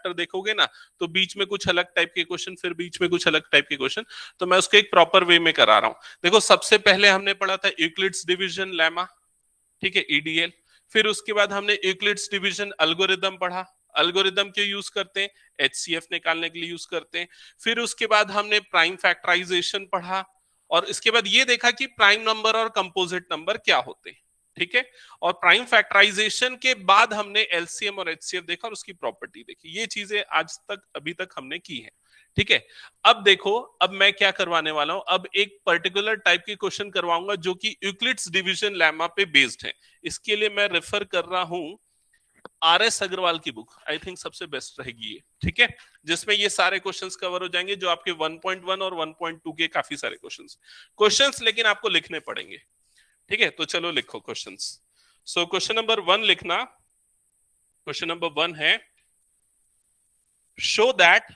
Chapter देखोगे ना तो बीच में कुछ अलग टाइप के क्वेश्चन, फिर बीच में कुछ अलग टाइप के क्वेश्चन, तो मैं उसको एक प्रॉपर वे में करा रहा हूं। देखो सबसे पहले हमने पढ़ा था यूक्लिड्स डिवीजन लेमा, ठीक है, ईडीएल। फिर उसके बाद हमने यूक्लिड्स डिवीजन एल्गोरिदम पढ़ा। एल्गोरिदम क्यों यूज करते हैं? एचसीएफ निकालने के लिए यूज करते हैं। फिर उसके बाद हमने प्राइम फैक्टराइजेशन पढ़ा, और इसके बाद ये देखा कि प्राइम नंबर और कंपोजिट नंबर क्या होते हैं, ठीक है। और प्राइम फैक्टराइजेशन के बाद हमने एलसीएम और एचसीएफ देखा और उसकी प्रॉपर्टी देखी। ये चीजें आज तक अभी तक हमने की है, ठीक है। अब देखो, अब मैं क्या करवाने वाला हूं, अब एक पर्टिकुलर टाइप के क्वेश्चन करवाऊंगा जो कि यूक्लिड्स डिवीजन लेमा पे बेस्ड है। इसके लिए मैं रेफर कर रहा हूं आरएस अग्रवाल की बुक, आई थिंक सबसे बेस्ट रहेगी ये, ठीक है, जिसमें ये सारे क्वेश्चंस कवर हो जाएंगे जो आपके 1.1 और 1.2 के काफी सारे क्वेश्चंस लेकिन आपको लिखने पड़ेंगे, ठीक है। तो चलो लिखो क्वेश्चंस। सो क्वेश्चन नंबर 1 लिखना। क्वेश्चन नंबर 1 है, show that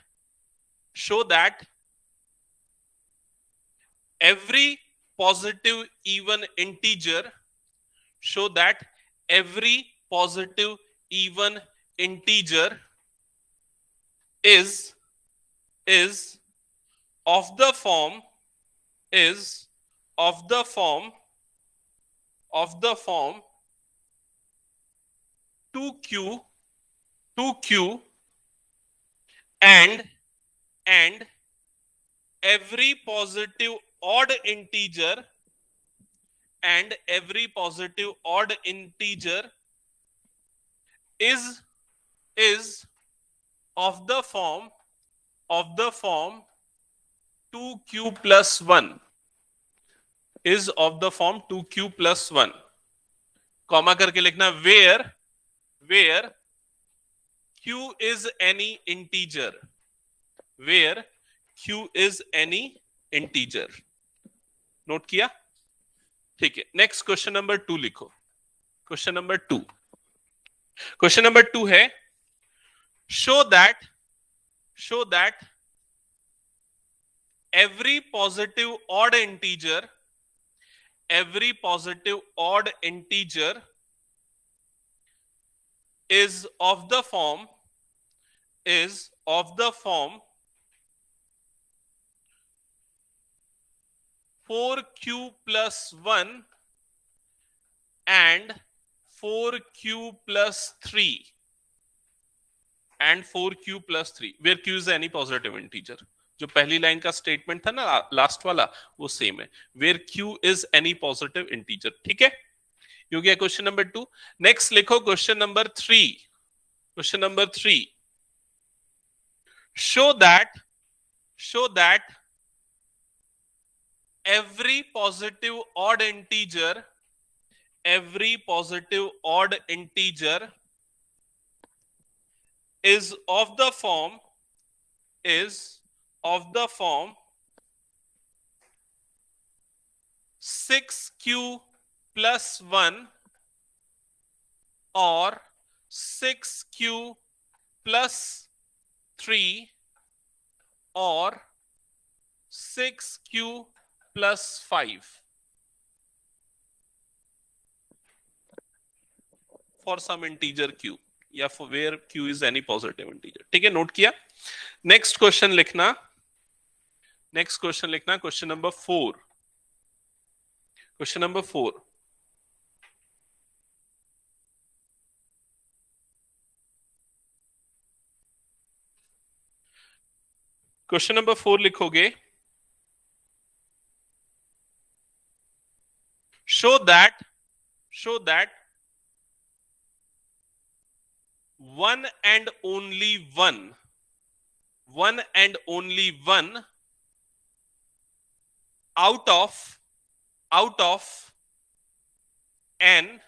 every positive even integer, show that every positive even integer is of the form 2q and every positive odd integer is of the form 2q plus 1, is of the form 2q plus 1, comma करके लिखना where q is any integer, where q is any integer। Note किया? ठीक है। Next question number 2 लिखो। Question number 2 है, show that every positive odd integer is of the form 4q plus 1 and 4q plus 3 where q is any positive integer। जो पहली line का statement था ना लास्ट वाला, वो सेम है, where q is any positive integer, ठीक है। ये हो गया क्वेश्चन नंबर 2। नेक्स्ट लिखो question number 3। show that every positive odd integer is of the form 6q plus 1 or 6q plus 3 or 6q plus 5 for some integer q, या for where q is any positive integer, ठीक है। Note किया? Next question लिखना। Question number 4। Question number 4 लिखोगे, show that one and only one out of n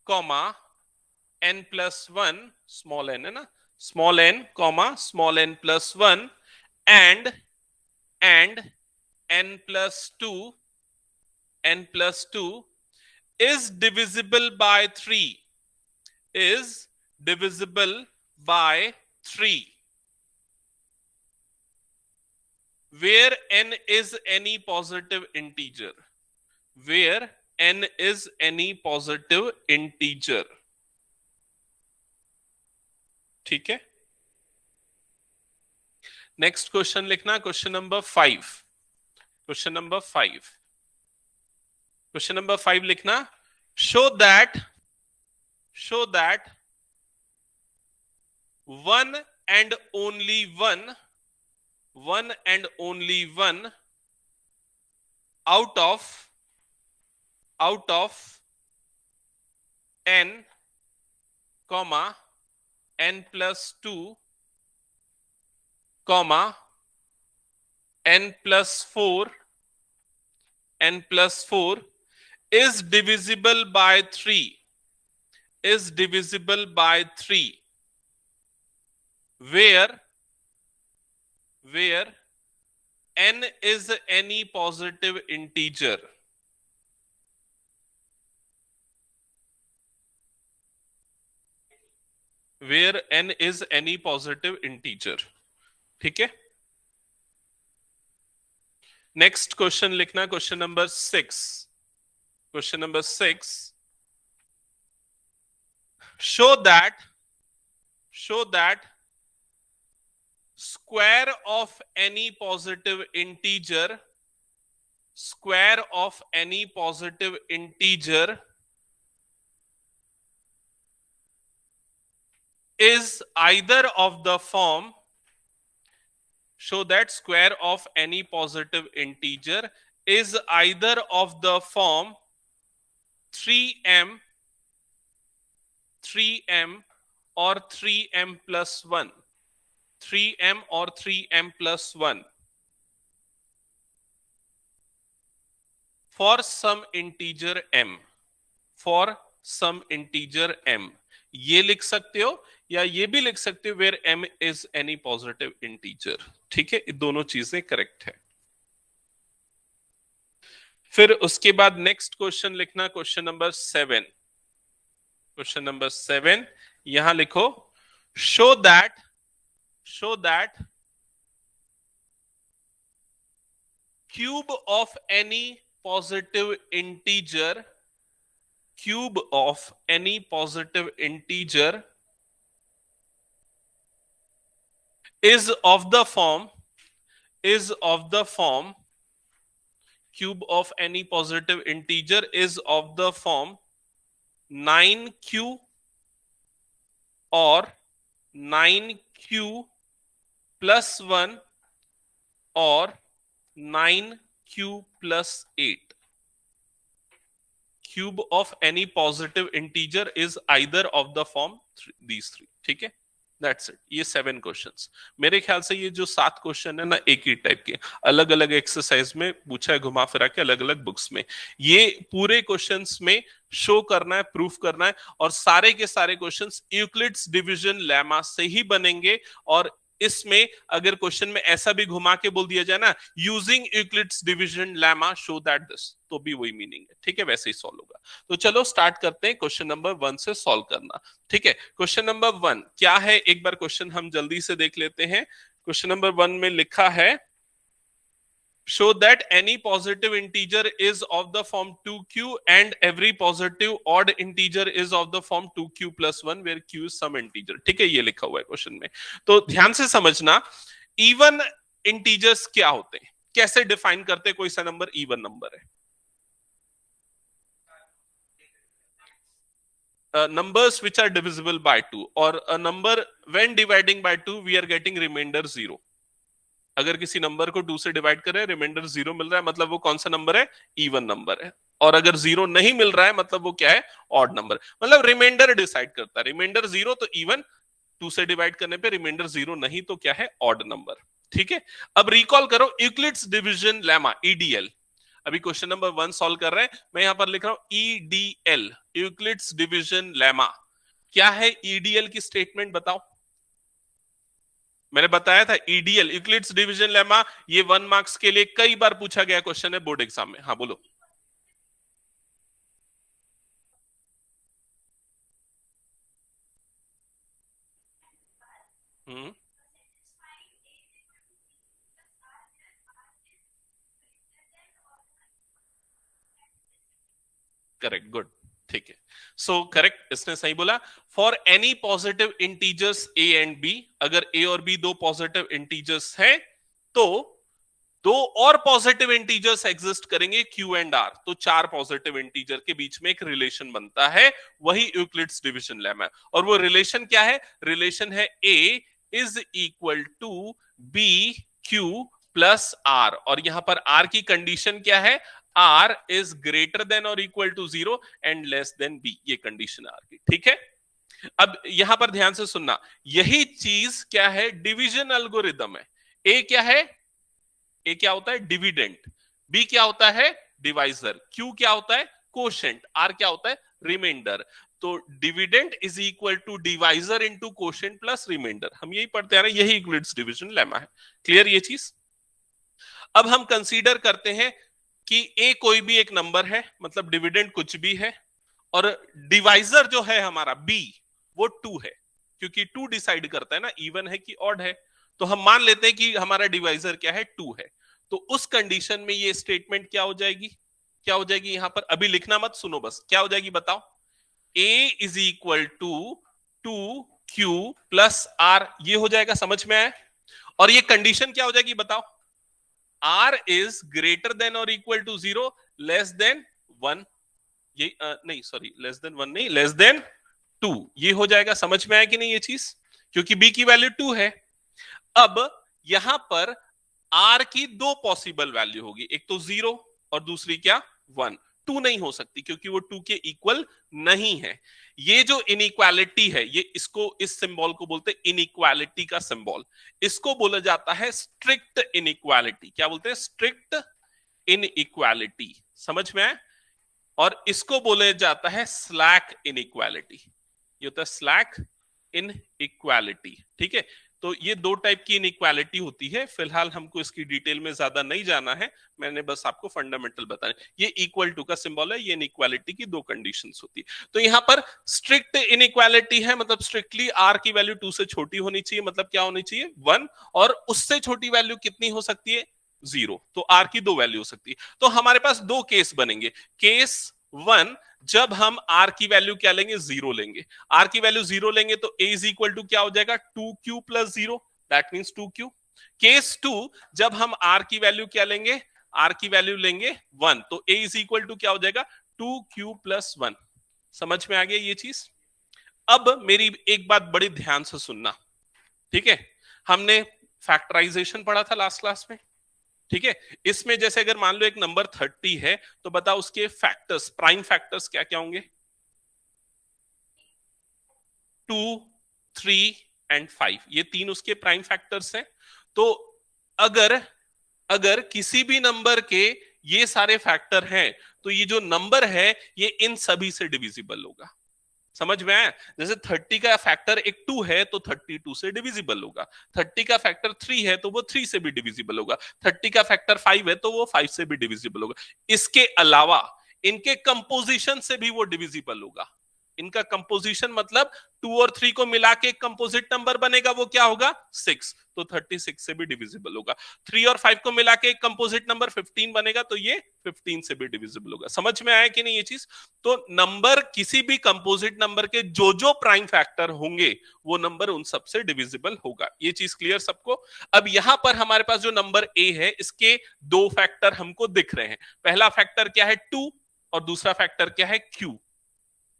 comma n plus 1, small n है ना, small n comma small n plus 1 and n plus 2 is divisible by 3, where n is any positive integer, ठीक है। Next question लिखना, question number 5। Question number 5, question number 5 लिखना, show that one and only one out of n comma n+2 comma n+4 is divisible by 3 where n is any positive integer. Where n is any positive integer. ठीक है, next question लिखना, question number 6। Question number 6, show that square of any positive integer is either of the form. Show that square of any positive integer is either of the form 3m or 3m plus 1. 3m or 3m plus 1 for some integer m. ये लिख सकते हो या ये भी लिख सकते हो where m is any positive integer. ठीक है, ये दोनों चीजें करेक्ट है। फिर उसके बाद नेक्स्ट क्वेश्चन लिखना, क्वेश्चन नंबर 7। क्वेश्चन नंबर 7 यहां लिखो, show that cube of any positive integer is of the form cube of any positive integer is of the form 9q or 9q plus 1 or 9q plus 8. Cube of any positive integer is either of the form these three. ठीक है, That's it. ये 7 questions. मेरे ख्याल से ये जो 7 question है ना, एक ही टाइप के, अलग अलग एक्सरसाइज में पूछा है, घुमा फिरा के अलग अलग बुक्स में। ये पूरे क्वेश्चंस में शो करना है, प्रूफ करना है, और सारे के सारे क्वेश्चंस यूक्लिड्स डिवीजन लेमा से ही बनेंगे। और इसमें अगर क्वेश्चन में ऐसा भी घुमा के बोल दिया जाए ना, using Euclid's division lemma show that this, तो भी वही मीनिंग है। ठीक है, वैसे ही सॉल्व होगा। तो चलो स्टार्ट करते हैं क्वेश्चन नंबर 1 से सॉल्व करना। ठीक है, क्वेश्चन नंबर 1 क्या है, एक बार क्वेश्चन हम जल्दी से देख लेते हैं। क्वेश्चन नंबर 1 में लिखा है, show that any positive integer is of the form 2q and every positive odd integer is of the form 2q plus 1 where q is some integer। ठीक है, ये लिखा हुआ है क्वेश्चन में। तो ध्यान से समझना, इवन इंटीजर्स क्या होते हैं, कैसे डिफाइन करते हैं कोई सा नंबर इवन नंबर है। Numbers which are divisible by 2 or a number when dividing by 2 we are getting remainder 0। अगर किसी नंबर को 2 से डिवाइड करें, रिमाइंडर 0 मिल रहा है, मतलब वो कौन सा नंबर है, इवन नंबर है। और अगर 0 नहीं मिल रहा है, मतलब वो क्या है, ऑड नंबर। मतलब रिमाइंडर डिसाइड करता है, रिमाइंडर 0 तो इवन, 2 से डिवाइड करने पे रिमाइंडर 0 नहीं तो क्या है, ऑड नंबर। ठीक है, अब रिकॉल करो यूक्लिड्स डिवीजन लेमा, ईडीएल। अभी क्वेश्चन नंबर 1 सॉल्व कर रहे हैं, मैं यहां पर लिख रहा हूं ईडीएल, यूक्लिड्स डिवीजन लेमा। क्या है ईडीएल की स्टेटमेंट बताओ। मैंने बताया था ईडीएल, यूक्लिड्स डिवीजन लेमा, ये 1 मार्क्स के लिए कई बार पूछा गया क्वेश्चन है बोर्ड एग्जाम में। हाँ बोलो। करेक्ट, गुड, ठीक है। सो करेक्ट, इसने सही बोला। For any positive integers a and b, अगर ए और बी दो पॉजिटिव इंटीजर्स हैं तो दो और पॉजिटिव इंटीजर्स एग्जिस्ट करेंगे क्यू एंड आर, तो चार पॉजिटिव इंटीजर के बीच में एक रिलेशन बनता है, वही यूक्लिड्स डिवीजन लेमा है। और वो रिलेशन क्या है? रिलेशन है A is equal to B Q plus R, और यहां पर आर की कंडीशन क्या है? आर इज ग्रेटर देन और equal to 0 and less than B, ये कंडीशन आर की, ठीक है। अब यहां पर ध्यान से सुनना, यही चीज क्या है? डिवीजन एल्गोरिदम है। ए क्या है? ए क्या होता है? डिविडेंड। बी क्या होता है? डिवाइजर। क्यू क्या होता है? कोशेंट। आर क्या होता है? रिमाइंडर। तो dividend is equal to divisor into quotient plus remainder, हम यही पढ़ते आ रहे हैं, यही यूक्लिड्स डिवीजन लेमा है। क्लियर ये चीज? अब हम कंसीडर करते हैं कि ए कोई भी एक नंबर है, मतलब डिविडेंड कुछ भी है, और डिवाइजर जो है हमारा बी वो 2 है, क्योंकि 2 डिसाइड करता है ना इवन है कि ऑड है। तो हम मान लेते हैं कि हमारा डिवाइजर क्या है? 2 है। तो उस कंडीशन में ये स्टेटमेंट क्या हो जाएगी? क्या हो जाएगी यहां पर? अभी लिखना मत, सुनो बस, क्या हो जाएगी बताओ? A is equal to 2q plus R, ये हो जाएगा, समझ में आया? और ये कंडीशन क्या हो जाएगी बताओ? आर इज ग्रेटर देन और इक्वल टू 0, लेस देन 1, ये नहीं सॉरी, लेस देन 1 नहीं, लेस देन 2, ये हो जाएगा। समझ में आया कि नहीं ये चीज? क्योंकि बी की वैल्यू 2 है। अब यहां पर आर की दो पॉसिबल वैल्यू होगी, एक तो 0 और दूसरी क्या? 1। 2 नहीं हो सकती क्योंकि वो 2 के इक्वल नहीं है। ये जो इनइक्वालिटी है, ये इसको, इस सिंबल को बोलते हैं इनइक्वालिटी का सिंबल। इसको बोला जाता है स्ट्रिक्ट इनइक्वालिटी। क्या बोलते हैं? Strict inequality. समझ में आए? और इसको बोला जाता है स्लैक इनइक्वालिटी। ये होता है स्लैक इनइक्वालिटी, ठीक है। तो ये दो टाइप की इनइक्वालिटी होती है, फिलहाल हमको इसकी डिटेल में ज्यादा नहीं जाना है, मैंने बस आपको फंडामेंटल बताने। ये इक्वल टू का सिंबल है, ये इनइक्वालिटी की दो कंडीशंस होती है। तो यहां पर स्ट्रिक्ट इनइक्वालिटी है, मतलब स्ट्रिक्टली आर की वैल्यू 2 से छोटी होनी चाहिए, मतलब क्या होनी चाहिए? 1, और उससे छोटी वैल्यू कितनी हो सकती है? 0। तो आर की दो वैल्यू हो सकती है। तो हमारे पास दो केस बनेंगे। केस 1, जब हम r की वैल्यू क्या लेंगे? 0 लेंगे। r की वैल्यू 0 लेंगे तो a इज इक्वल टू क्या हो जाएगा? 2q plus 0, that means 2q। Case 2, जब हम r की वैल्यू क्या लेंगे? r की वैल्यू लेंगे 1, तो a इज इक्वल टू क्या हो जाएगा? 2q plus 1। समझ में आ गया ये चीज? अब मेरी एक बात बड़ी ध्यान से सुनना, ठीक है। हमने फैक्टराइजेशन पढ़ा था लास्ट क्लास में, ठीक है। इसमें जैसे अगर मान लो एक नंबर 30 है, तो बताओ उसके फैक्टर्स, प्राइम फैक्टर्स क्या क्या होंगे? 2, 3 एंड 5, ये तीन उसके प्राइम फैक्टर्स हैं। तो अगर अगर किसी भी नंबर के ये सारे फैक्टर हैं, तो ये जो नंबर है ये इन सभी से डिविजिबल होगा। समझ में आया? जैसे 30 का फैक्टर एक 2 है तो 32 से डिविजिबल होगा, 30 का फैक्टर 3 है तो वो 3 से भी डिविजिबल होगा, 30 का फैक्टर 5 है तो वो 5 से भी डिविजिबल होगा। इसके अलावा इनके कंपोजिशन से भी वो डिविजिबल होगा। इनका कंपोजिशन मतलब 2 और 3 को मिला के एक कंपोजिट नंबर बनेगा, वो क्या होगा? 6, तो 36 से भी डिविजिबल होगा। 3 और 5 को मिला के एक कंपोजिट नंबर 15 बनेगा, तो ये 15 से भी डिविजिबल होगा। समझ में आया कि नहीं ये चीज? तो नंबर, किसी भी कंपोजिट नंबर के जो जो प्राइम फैक्टर होंगे वो नंबर उन सब से डिविजिबल होगा। ये चीज क्लियर सबको? अब यहां पर हमारे पास जो नंबर ए है, इसके दो फैक्टर हमको दिख रहे हैं। पहला फैक्टर क्या है? 2, और दूसरा फैक्टर क्या है? q।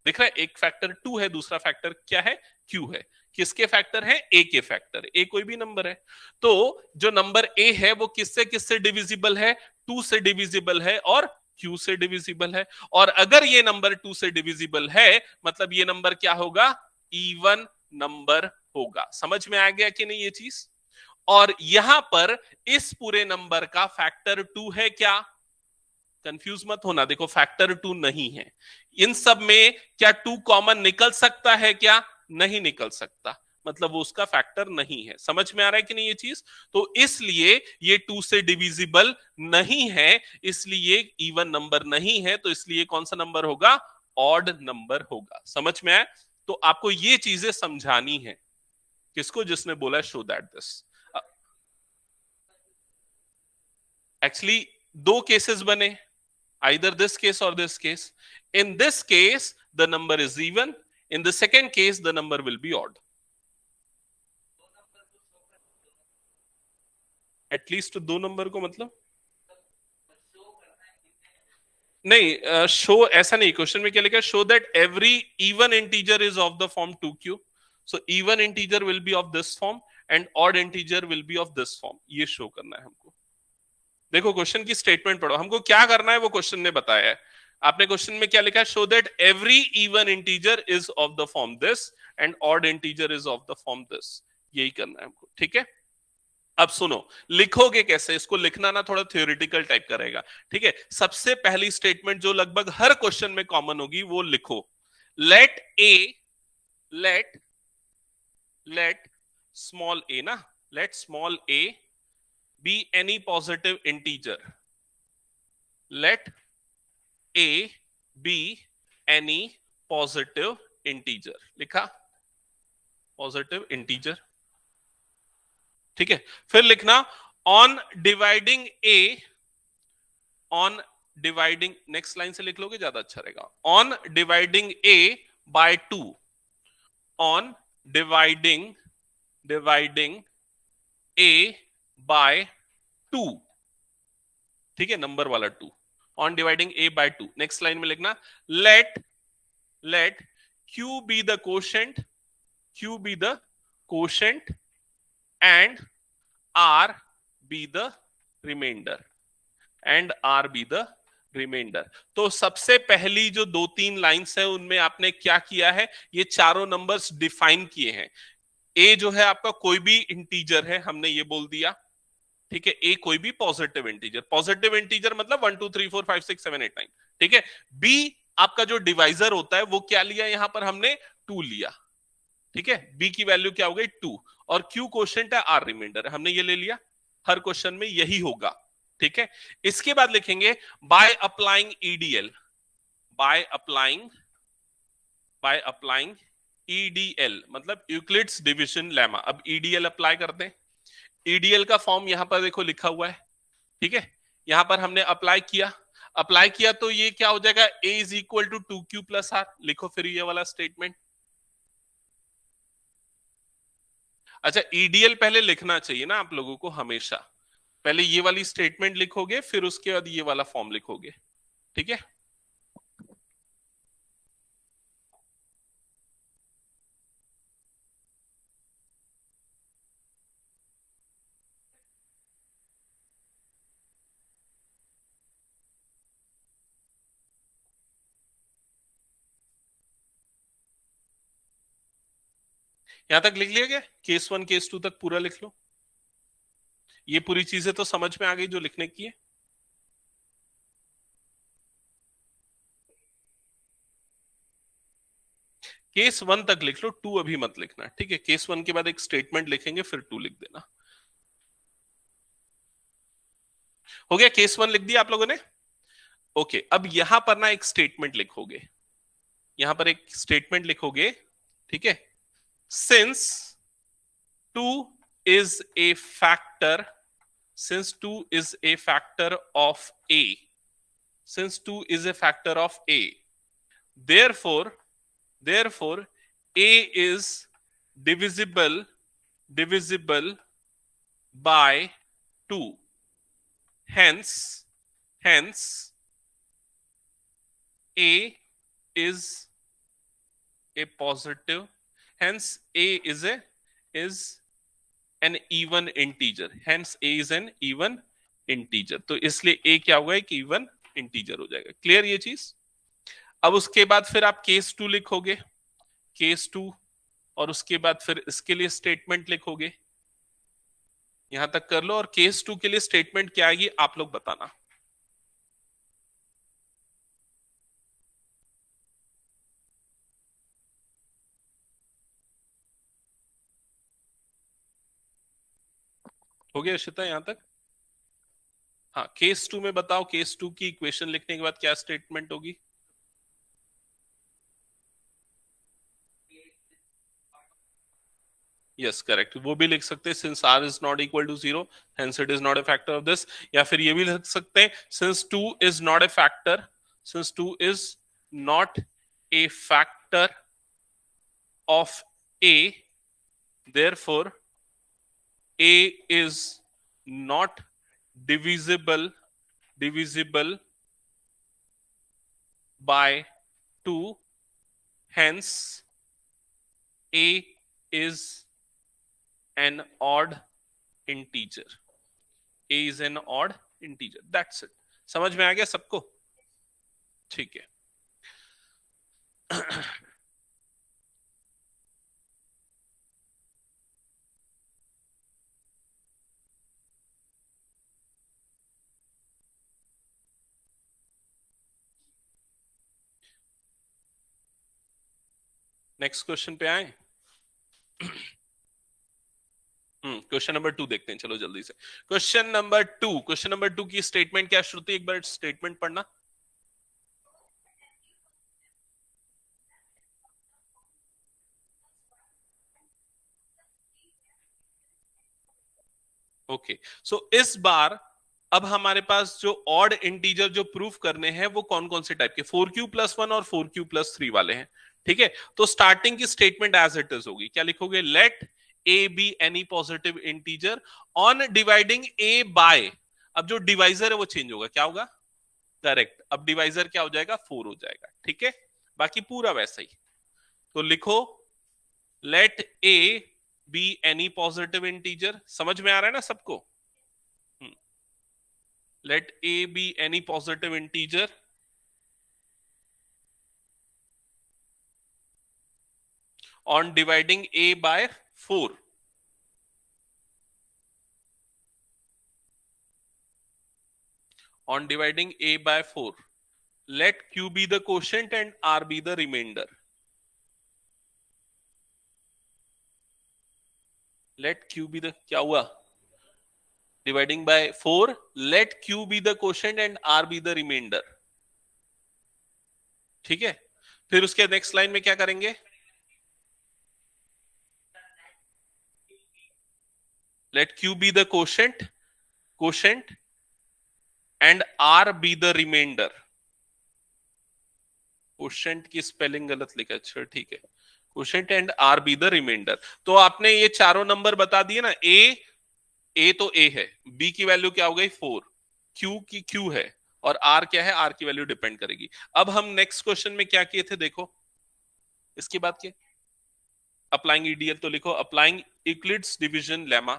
दिख रहा है? एक फैक्टर 2 है, दूसरा फैक्टर क्या है? q है। किसके फैक्टर है? a के फैक्टर। a कोई भी नंबर है। तो जो नंबर a है वो किससे किससे डिविजिबल है? 2 से डिविजिबल है और q से डिविजिबल है। और अगर ये नंबर 2 से डिविजिबल है, मतलब ये नंबर क्या होगा? इवन नंबर होगा। समझ में आ गया कि नहीं ये चीज? और यहां पर इस पूरे नंबर का फैक्टर 2 है क्या? कंफ्यूज मत होना, देखो फैक्टर 2 नहीं है। इन सब में क्या 2 कॉमन निकल सकता है क्या? नहीं निकल सकता, मतलब वो उसका फैक्टर नहीं है। समझ में आ रहा है कि नहीं ये चीज? तो इसलिए ये 2 से डिविजिबल नहीं है, इसलिए इवन नंबर नहीं है, तो इसलिए कौन सा नंबर होगा? ऑड नंबर होगा। समझ में आया? तो आपको ये चीजें समझानी है। किसको? जिसने बोला शो दैट दिस। एक्चुअली दो केसेस बने, either this case or this case. In this case the number is even. In the second case, the number will be odd. At least दो नंबर को मतलब नहीं, शो ऐसा नहीं, question में क्या लिखा है, show that every even integer is of the form 2q. So even integer will be of this form and odd integer will be of this form. ये शो करना है हमको. देखो क्वेश्चन की स्टेटमेंट पढ़ो, हमको क्या करना है वो क्वेश्चन ने बताया है. आपने क्वेश्चन में क्या लिखा है, show that every even integer is of the form this and odd integer is of the form this. यही करना है हमको. ठीक है, अब सुनो, लिखोगे कैसे इसको, लिखना ना थोड़ा थ्योरेटिकल टाइप का रहेगा. ठीक है, सबसे पहली स्टेटमेंट जो लगभग हर क्वेश्चन में कॉमन होगी वो लिखो. लेट स्मॉल ए ना, let small a be any positive integer. Let a be any positive integer. लिखा पॉजिटिव इंटीजर. ठीक है, फिर लिखना on dividing a, on dividing, next line से लिख लोगे ज्यादा अच्छा रहेगा. On dividing a by 2, on dividing a by 2. ठीक है, नंबर वाला 2, on dividing a by 2. Next line में लिखना let q be the quotient, q be the quotient and r be the remainder, and r be the remainder. तो सबसे पहली जो 2-3 lines है उनमें आपने क्या किया है, ये चारों नंबर्स डिफाइन किए हैं. a जो है आपका कोई भी इंटीजर है, हमने ये बोल दिया. ठीक है, a कोई भी पॉजिटिव इंटीजर, पॉजिटिव इंटीजर मतलब 1 2 3 4 5 6 7 8 9. ठीक है, b आपका जो डिवाइजर होता है वो क्या लिया, यहां पर हमने 2 लिया. ठीक है, b की वैल्यू क्या हो गई 2, और q क्वोशिएंट है, r रिमाइंडर है, हमने ये ले लिया. हर क्वेश्चन में यही होगा. ठीक है, इसके बाद लिखेंगे by applying EDL, bye applying EDL मतलब यूक्लिड्स डिवीजन लेमा. अब ईडीएल अप्लाई करते हैं. ईडीएल का फॉर्म यहां पर देखो लिखा हुआ है. ठीक है, यहां पर हमने अप्लाई किया तो ये क्या हो जाएगा, a is equal to 2q plus r. लिखो फिर ये वाला स्टेटमेंट. अच्छा, ईडीएल पहले लिखना चाहिए ना आप लोगों को हमेशा. पहले ये वाली स्टेटमेंट लिखोगे, फिर उसके बाद ये वाला फॉर्म लिखोगे. ठीक है, यहां तक लिख लिया गया. केस 1 केस 2 तक पूरा लिख लो. ये पूरी चीजें तो समझ में आ गई जो लिखने की है. केस 1 तक लिख लो, 2 अभी मत लिखना. ठीक है, केस 1 के बाद एक स्टेटमेंट लिखेंगे, फिर 2 लिख देना. हो गया, केस 1 लिख दिया आप लोगों ने. ओके, अब यहां पर ना एक स्टेटमेंट लिखोगे, यहां पर एक स्टेटमेंट लिखोगे. ठीक है, since 2 is a factor, since 2 is a factor of a, since 2 is a factor of a, therefore a is divisible by 2. Hence a is a positive, hence a is an even integer, hence a is an even integer. तो इसलिए a क्या होगा, एक even integer हो जाएगा. Clear ये चीज. अब उसके बाद फिर आप केस 2 लिखोगे, केस 2, और उसके बाद फिर इसके लिए स्टेटमेंट लिखोगे. यहां तक कर लो, और केस 2 के लिए स्टेटमेंट क्या आएगी आप लोग बताना. हो गया इशिता यहां तक. हाँ, केस 2 में बताओ, केस 2 की इक्वेशन लिखने के बाद क्या स्टेटमेंट होगी. यस करेक्ट, वो भी लिख सकते हैं, since r is not equal to 0 hence it is not a factor of this. या फिर ये भी लिख सकते हैं, since 2 is not a factor, since 2 is not a factor of a, therefore a is not divisible by 2, hence a is an odd integer. a is an odd integer. That's it. समझ में आ गया सबको? ठीक है. Next question पे आए. Question number 2 देखते हैं. चलो जल्दी से. क्वेश्चन नंबर 2 की स्टेटमेंट क्या श्रुति, एक बार स्टेटमेंट पढ़ना. ओके, सो इस बार अब हमारे पास जो ऑड इंटीजर जो प्रूफ करने हैं वो कौन कौन से टाइप के, 4q+1 और 4q+3 वाले हैं. ठीक है, तो स्टार्टिंग की स्टेटमेंट एज इट इज होगी. क्या लिखोगे? Let a be any positive integer on dividing a by. अब जो डिवाइजर है वो चेंज होगा. क्या होगा? करेक्ट. अब डिवाइजर क्या हो जाएगा? 4 हो जाएगा. ठीक है, बाकी पूरा वैसा ही. तो लिखो let a be any positive integer. समझ में आ रहा है ना सबको? Let a be any positive integer on dividing a by 4. On dividing a by 4, let q be the quotient and r be the remainder. Let q be the, क्या हुआ? Dividing by 4, let q be the quotient and r be the remainder. ठीक है, फिर उसके next line में क्या करेंगे? Let q be the quotient and r be the remainder. Quotient की स्पेलिंग गलत लिखा. अच्छा ठीक है, quotient and r be the remainder. तो आपने ये चारों नंबर बता दिए ना. ए तो ए है, बी की वैल्यू क्या हो गई? 4, क्यू की क्यू है, और आर क्या है? आर की वैल्यू डिपेंड करेगी. अब हम नेक्स्ट क्वेश्चन में क्या किए थे देखो. इसके बाद क्या? Applying EDL. तो लिखो applying Euclid's division lemma.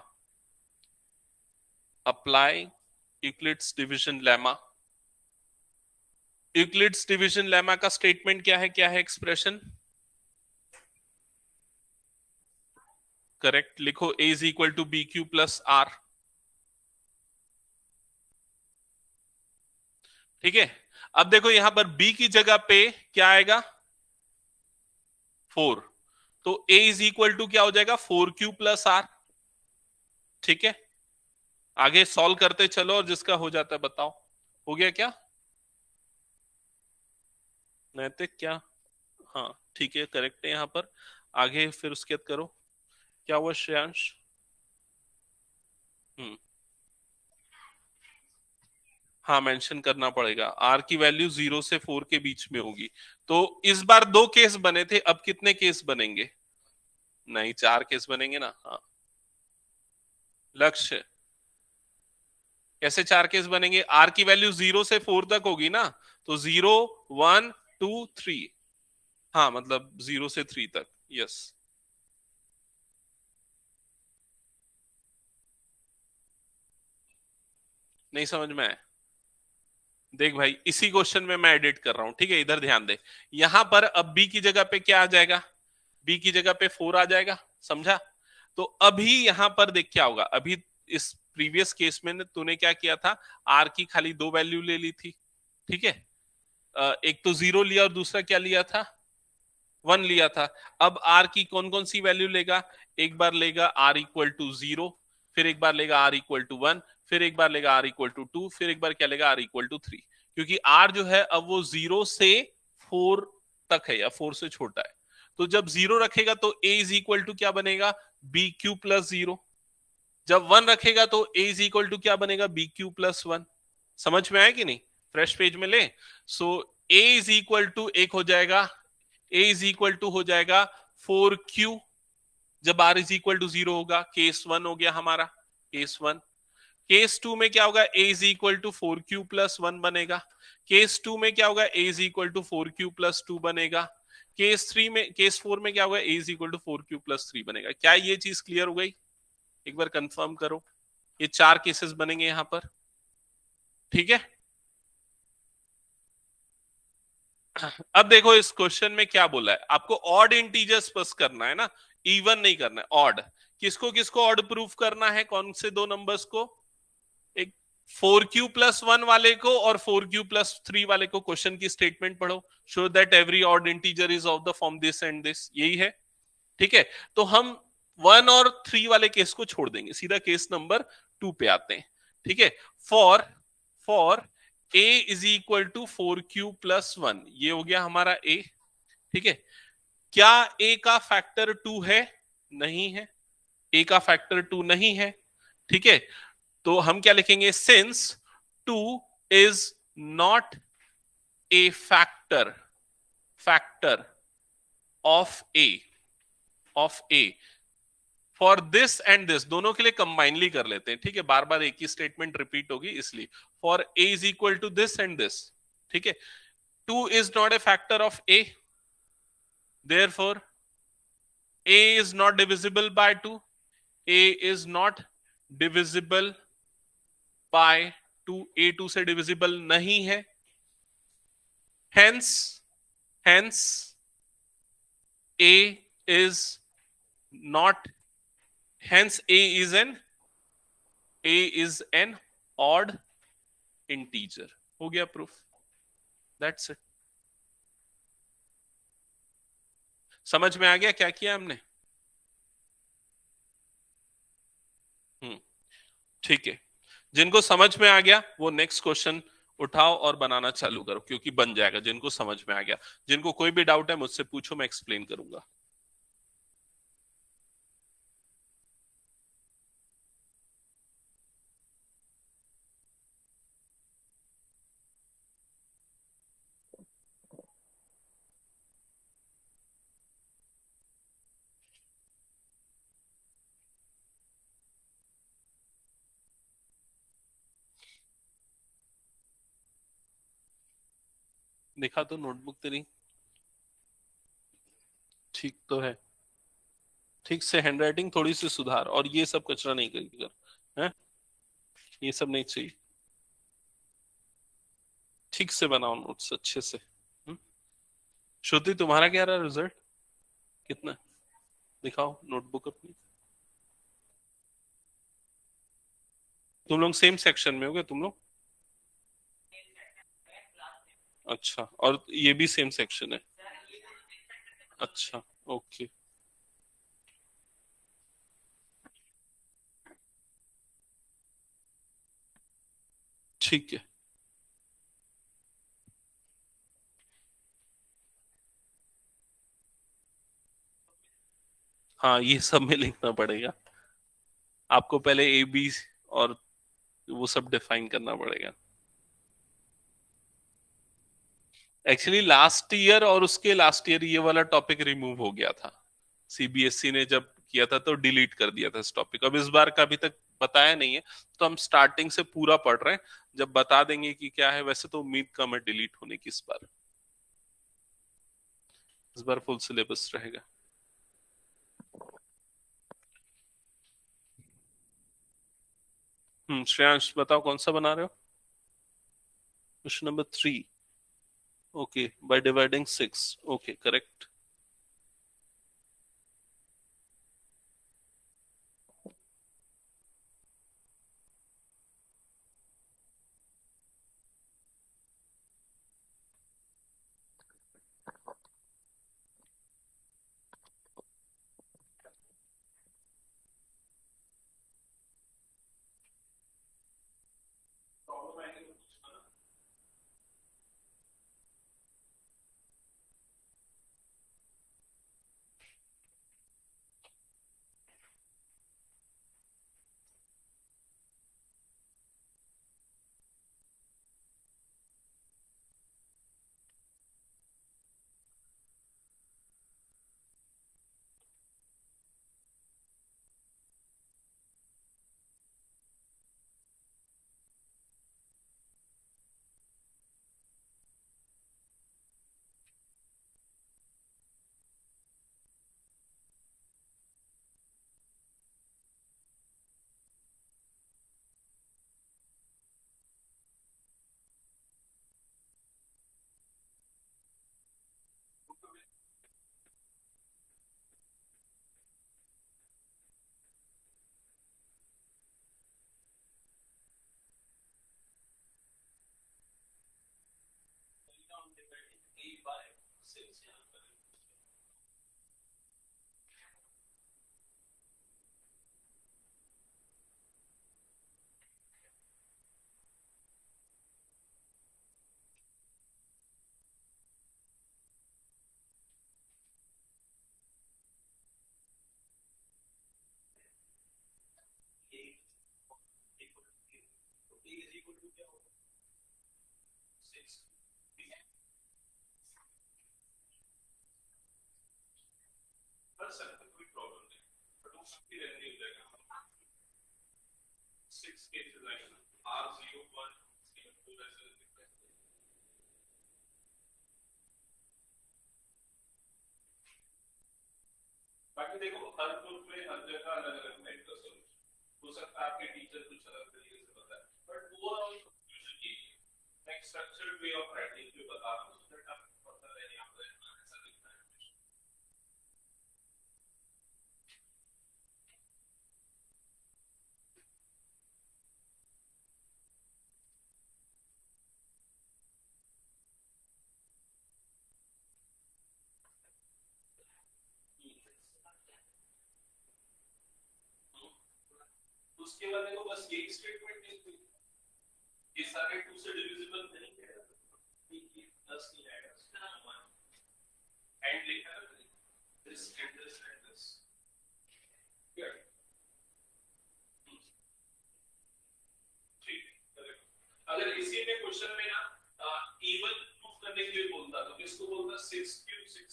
Apply Euclid's division lemma. Euclid's division lemma का स्टेटमेंट क्या है? क्या है एक्सप्रेशन? करेक्ट. लिखो a is equal to B Q plus r. ठीक है, अब देखो यहां पर b की जगह पे क्या आएगा? 4. तो a इज इक्वल टू क्या हो जाएगा? 4q plus r. ठीक है, आगे सॉल्व करते चलो और जिसका हो जाता है बताओ. हो गया क्या नैतिक? क्या? हाँ ठीक है, करेक्ट है यहां पर. आगे फिर उसके बाद करो. क्या हुआ श्रेयांश? हाँ मेंशन करना पड़ेगा. आर की वैल्यू 0 से 4 के बीच में होगी. तो इस बार 2 केस बने थे, अब कितने केस बनेंगे? नहीं, 4 केस बनेंगे ना. हाँ, लक्ष्य कैसे 4 केस बनेंगे? आर की वैल्यू 0 से 4 तक होगी ना. तो 0 1 2 3. हाँ मतलब 0 से 3 तक. यस. नहीं समझ में आया? देख भाई, इसी क्वेश्चन में मैं एडिट कर रहा हूं. ठीक है, इधर ध्यान दे. यहां पर अब बी की जगह पे क्या आ जाएगा? बी की जगह पे 4 आ जाएगा. समझा? तो अभी यहां पर देख क्या होगा. अभी इस प्रीवियस केस में तूने क्या किया था? आर की खाली 2 वैल्यू ले ली थी. ठीक है, एक तो 0 लिया और दूसरा क्या लिया था? 1 लिया था. अब आर की कौन कौन सी वैल्यू लेगा? एक बार लेगा आर इक्वल टू 0, फिर एक बार लेगा आर इक्वल टू 1, फिर एक बार लेगा आर इक्वल टू 2, फिर एक बार क्या लेगा? R equal to 3. क्योंकि आर जो है अब वो 0 से 4 तक है या 4 से छोटा है. तो जब 0 रखेगा तो a इज इक्वल टू क्या बनेगा? B Q plus 0. जब 1 रखेगा तो a इज इक्वल टू क्या बनेगा? B Q plus 1. समझ में आया कि नहीं? फ्रेश पेज में ले. सो a इज इक्वल टू एक हो जाएगा a इज इक्वल टू हो जाएगा 4q जब r इज इक्वल टू 0 होगा। केस 1 हो गया हमारा, केस 1। केस 2 में क्या होगा, a is equal to 4q plus 1 बनेगा। केस 2 में क्या होगा, a is equal to 4q plus 2 बनेगा। केस 4 में क्या होगा, a is equal to 4q plus 3 बनेगा। क्या ये चीज क्लियर हो गई? एक बार कंफर्म करो। ये 4 केसेस बनेंगे यहां पर, ठीक है। अब देखो इस क्वेश्चन में क्या बोला है, आपको ऑड इंटीजर्स पास करना है ना, इवन नहीं करना है, ऑड। किसको किसको ऑड प्रूफ करना है, कौन से दो नंबर्स को? एक 4q प्लस 1 वाले को और 4q प्लस 3 वाले को। क्वेश्चन की स्टेटमेंट पढ़ो, show that every odd integer is of the form this and this, यही है, ठीक है। तो हम 1 और 3 वाले केस को छोड़ देंगे, सीधा केस नंबर 2 पे आते हैं, ठीक है। For for a is equal to 4q plus 1, ये हो गया हमारा a, ठीक है। क्या a का फैक्टर 2 है? नहीं है, a का फैक्टर 2 नहीं है, ठीक है। तो हम क्या लिखेंगे, since 2 is not a factor factor of A for this and this, दोनों के लिए कंबाइनली कर लेते हैं, ठीक है। बार बार एक ही स्टेटमेंट रिपीट होगी इसलिए। For a is equal to this and this, ठीक है। 2 is not a factor of a, therefore a is not divisible by 2, a is not divisible by 2, a 2 से डिविजिबल नहीं है। hence hence a is not hence a is an odd integer। हो गया proof, that's it. समझ में आ गया क्या किया हमने? ठीक है, जिनको समझ में आ गया वो नेक्स्ट क्वेश्चन उठाओ और बनाना चालू करो, क्योंकि बन जाएगा जिनको समझ में आ गया। जिनको कोई भी डाउट है मुझसे पूछो, मैं एक्सप्लेन करूंगा। देखा तो नोटबुक तेरी ठीक तो है, ठीक से हैंडराइटिंग थोड़ी सी सुधार, और ये सब कचरा नहीं करेगी कर, है ये सब नहीं चाहिए। ठीक से बनाओ नोट्स अच्छे से। श्रुति तुम्हारा क्या रहा रिजल्ट, कितना? दिखाओ नोटबुक अपनी। तुम लोग सेम सेक्शन में होगे तुम लोग? अच्छा, और ये भी सेम सेक्शन है? अच्छा, ओके। ठीक है। हाँ, ये सब में लिखना पड़ेगा आपको, पहले ए बी और वो सब डिफाइन करना पड़ेगा। एक्चुअली लास्ट ईयर और उसके लास्ट ईयर ये वाला टॉपिक रिमूव हो गया था, सीबीएसई ने जब किया था तो डिलीट कर दिया था इस टॉपिक। अब इस बार का अभी तक बताया नहीं है, तो हम स्टार्टिंग से पूरा पढ़ रहे हैं। जब बता देंगे कि क्या है, वैसे तो उम्मीद कम है डिलीट होने की इस बार फुल सिलेबस रहेगा। श्रेयांश बताओ कौन सा बना रहे हो? Question number 3, okay. By dividing 6, okay correct. बाकी देखो हर ग्रुप में हर जगह अलग अलग टाइप का सोल्यूशन हो सकता है, आपके टीचर कुछ अलग तरीके से बताए, बट ओवरऑल कंक्लूजन ये है, एक स्ट्रक्चर्ड वे ऑफ राइटिंग जो बता रहा हूं, सो दैट आपको पता है यहां पर ऐसा लिखना है। उसके बाद देखो बस यही स्टेटमेंट नहीं, ये सारे 2 से डिविजिबल नहीं है, ये 10 नहीं आएगा, एंड लिखा है this and this and this, ठीक है। अगर इसी में क्वेश्चन में ना इवन प्रूफ करने के लिए बोलता तो किसको बोलता, 6 क्यूब 4 6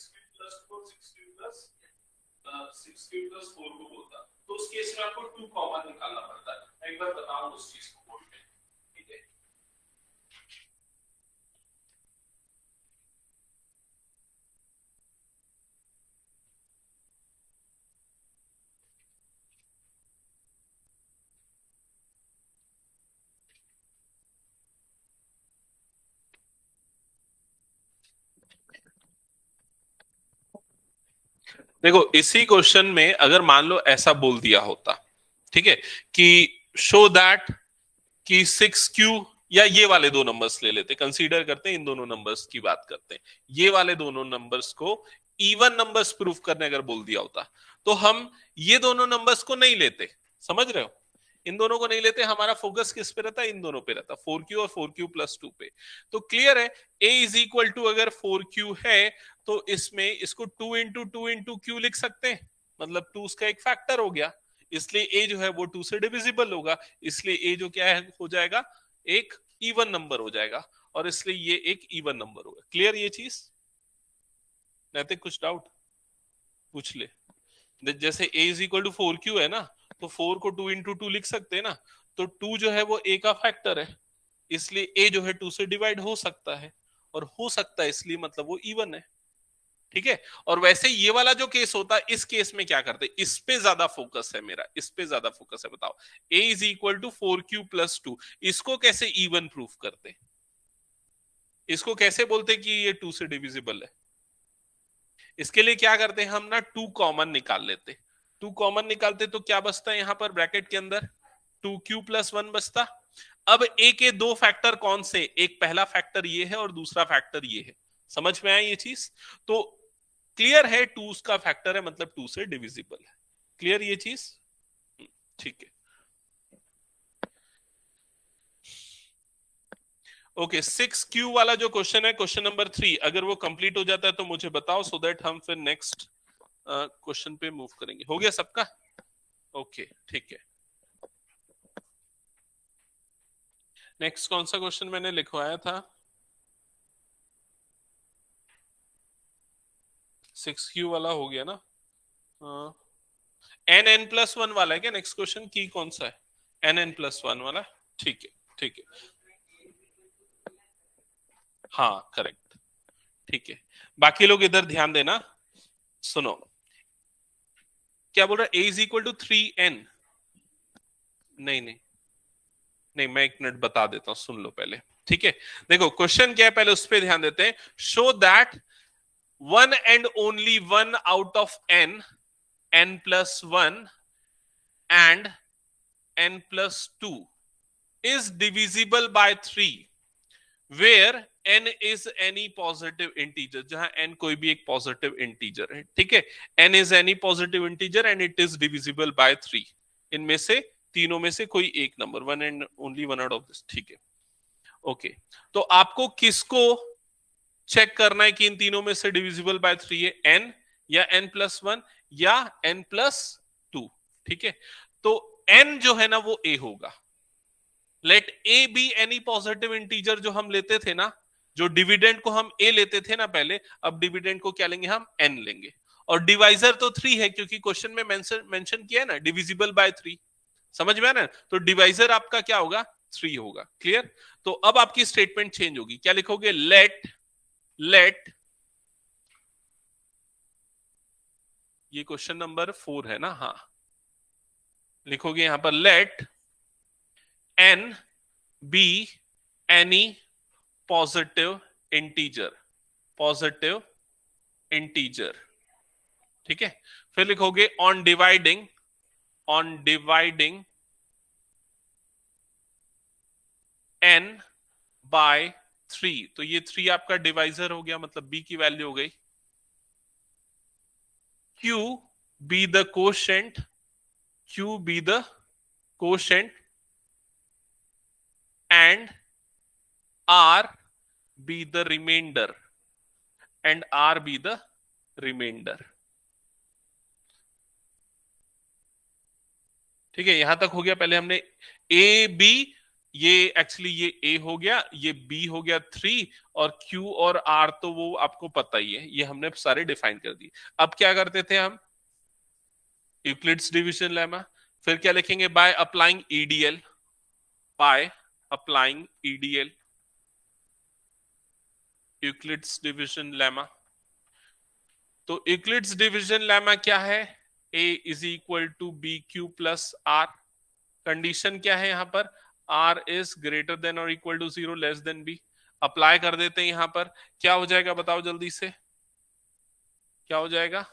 क्यूब प्लस 4 को बोलता, तो उस केस में आपको 2 कॉमन निकालना पड़ता है। मैं एक बार बताऊं उस चीज को बोर्ड में, ठीक है। देखो इसी क्वेश्चन में अगर मान लो ऐसा बोल दिया होता, ठीक है, कि शो दैट कि 6q, या ये वाले दो नंबर्स ले लेते, कंसीडर करते हैं इन दोनों नंबर्स की बात करते हैं, ये वाले दोनों नंबर्स को इवन नंबर्स प्रूफ करने अगर बोल दिया होता, तो हम ये दोनों नंबर्स को नहीं लेते, समझ रहे हो, इन दोनों को नहीं लेते, हमारा फोकस किस पे रहता है, इन दोनों पे रहता, 4q और 4q प्लस 2 पे। तो क्लियर है, a इज इक्वल टू अगर 4q है तो इसमें इसको 2 q लिख सकते हैं, मतलब 2 उसका एक फैक्टर हो गया, इसलिए a जो है वो 2 से डिविजिबल होगा, इसलिए a जो क्या है हो जाएगा, एक इवन नंबर हो जाएगा, और इसलिए ये एक इवन नंबर होगा। क्लियर ये चीज, नैतिक कुछ डाउट पूछ ले। जैसे a is equal to 4q है ना, तो 4 को 2 लिख सकते हैं ना, तो 2 जो है वो a का फैक्टर है, इसलिए a जो है 2 से डिवाइड हो सकता है, और हो सकता है इसलिए मतलब वो इवन है, ठीक है। और वैसे ये वाला जो केस होता है, इस केस में क्या करते, इस पे ज्यादा फोकस है मेरा, इस पे ज्यादा फोकस है, बताओ a is equal to 4q plus 2, इसको कैसे इवन प्रूफ करते, इसको कैसे बोलते कि ये 2 से डिविजिबल है। इसके लिए क्या करते हैं हम ना, 2 कॉमन निकाल लेते, 2 कॉमन निकालते तो क्या बचता है यहां पर ब्रैकेट के अंदर, 2q प्लस 1 बचता। अब a के दो फैक्टर कौन से, एक पहला फैक्टर ये है और दूसरा फैक्टर ये है, समझ में आई ये चीज, तो क्लियर है 2 उसका फैक्टर है, मतलब 2 से डिविजिबल है। क्लियर ये चीज, ठीक है। ओके, 6q वाला जो क्वेश्चन है, क्वेश्चन नंबर 3, अगर वो कंप्लीट हो जाता है तो मुझे बताओ, सो दैट हम फिर नेक्स्ट क्वेश्चन पे मूव करेंगे। हो गया सबका, ओके ठीक है। नेक्स्ट कौन सा क्वेश्चन मैंने लिखवाया था, 6q वाला हो गया ना, n+1 वाला है क्या नेक्स्ट क्वेश्चन, की कौन सा है, n+1 वाला, ठीक है ठीक है, हाँ करेक्ट, ठीक है। बाकी लोग इधर ध्यान देना, सुनो क्या बोल रहा है, a is equal to 3n, नहीं नहीं नहीं, मैं एक मिनट बता देता हूं, सुन लो पहले, ठीक है। देखो क्वेश्चन क्या है, पहले उस पर ध्यान देते हैं, show that one and only one out of n+1 and n+2 is divisible by 3 where n is any positive integer, जहां n कोई भी एक पॉजिटिव इंटीजर है, ठीक है। n is any positive integer and it is divisible by 3, इनमें से तीनों में से कोई एक number, one and only one out of this, ठीक है। ओके, तो आपको किसको चेक करना है कि इन तीनों में से डिविजिबल बाय 3 है, n या n+1 या n+2, ठीक है। तो n जो है ना वो a होगा। Let a be any positive integer जो हम लेते थे ना, जो डिविडेंड को हम a लेते थे ना पहले, अब डिविडेंड को क्या लेंगे हम, n लेंगे। और डिवाइजर तो 3 है क्योंकि क्वेश्चन में मेंशन किया है ना डिविजिबल बाय 3, समझ में आ रहा है। तो डिवाइजर आपका क्या होगा, 3 होगा। क्लियर। तो अब आपकी स्टेटमेंट चेंज होगी, क्या लिखोगे, लेट ये क्वेश्चन नंबर 4 है ना, हाँ, लिखोगे यहां पर let n be any positive integer, ठीक है। फिर लिखोगे ऑन डिवाइडिंग n बाय 3, तो ये 3 आपका डिवाइजर हो गया, मतलब b की वैल्यू हो गई। q be the quotient and r be the remainder, ठीक है। यहां तक हो गया। पहले हमने ए बी, ये एक्चुअली ये ए हो गया, ये बी हो गया 3, और क्यू और आर तो वो आपको पता ही है, ये हमने सारे डिफाइन कर दिए। अब क्या करते थे हम, यूक्लिड्स डिवीजन लेमा। फिर क्या लिखेंगे, by applying EDL, Euclid's division lemma. तो यूक्लिड्स डिवीजन लेमा क्या है, a is equal to B Q plus r. Condition क्या है यहां पर, r इज ग्रेटर देन और equal to 0, less than b। Apply कर देते हैं यहां पर, क्या हो जाएगा बताओ जल्दी से, क्या हो जाएगा,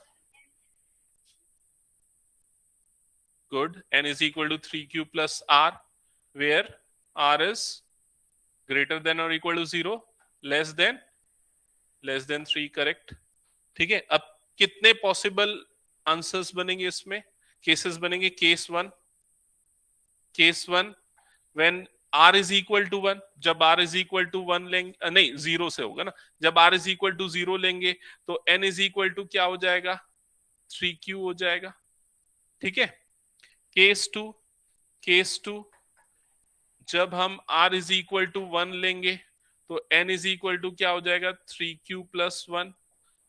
good, n is equal to 3q plus r, where r is greater than और equal to 0, less than 3, correct, ठीक है। अब कितने पॉसिबल आंसर्स बनेंगे इसमें, केसेस बनेंगे। Case one when r is equal to 1, जब r इज इक्वल टू 1 लेंगे, नहीं 0 से होगा ना, जब r इज इक्वल टू 0 लेंगे तो n इज इक्वल टू क्या हो जाएगा, 3q हो जाएगा, ठीक है। केस टू जब हम r इज इक्वल टू 1 लेंगे तो n इज इक्वल टू क्या हो जाएगा, 3q प्लस 1,